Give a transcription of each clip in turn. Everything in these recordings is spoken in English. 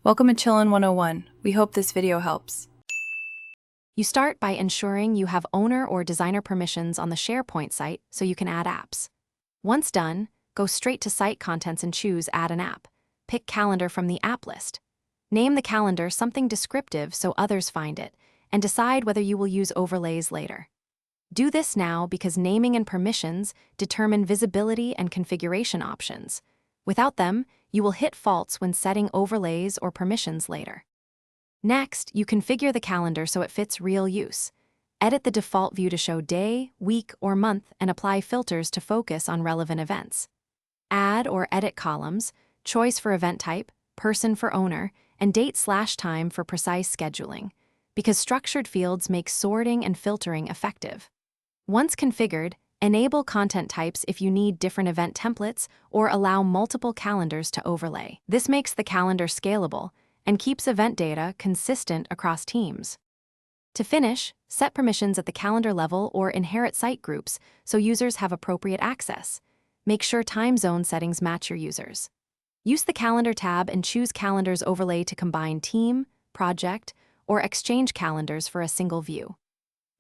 Welcome to Chillin' 101. We hope this video helps. You start by ensuring you have owner or designer permissions on the Sharepoint site so you can add apps. Once done, go straight to Site Contents and choose Add an App. Pick Calendar from the app list. Name the calendar something descriptive so others find it, and decide whether you will use overlays later. Do this now because naming and permissions determine visibility and configuration options. Without them, you will hit faults when setting overlays or permissions later. Next, you configure the calendar so it fits real use. Edit the default view to show day, week, or month and apply filters to focus on relevant events. Add or edit columns, choice for event type, person for owner, and date/time for precise scheduling, because structured fields make sorting and filtering effective. Once configured, enable content types if you need different event templates or allow multiple calendars to overlay. This makes the calendar scalable and keeps event data consistent across teams. To finish, set permissions at the calendar level or inherit site groups so users have appropriate access. Make sure time zone settings match your users. Use the Calendar tab and choose Calendars overlay to combine team, project, or exchange calendars for a single view.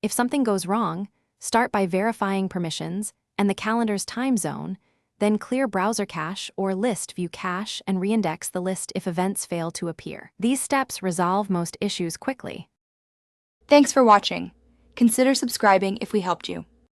If something goes wrong, start by verifying permissions and the calendar's time zone, then clear browser cache or list view cache and reindex the list if events fail to appear. These steps resolve most issues quickly. Thanks for watching. Consider subscribing if we helped you.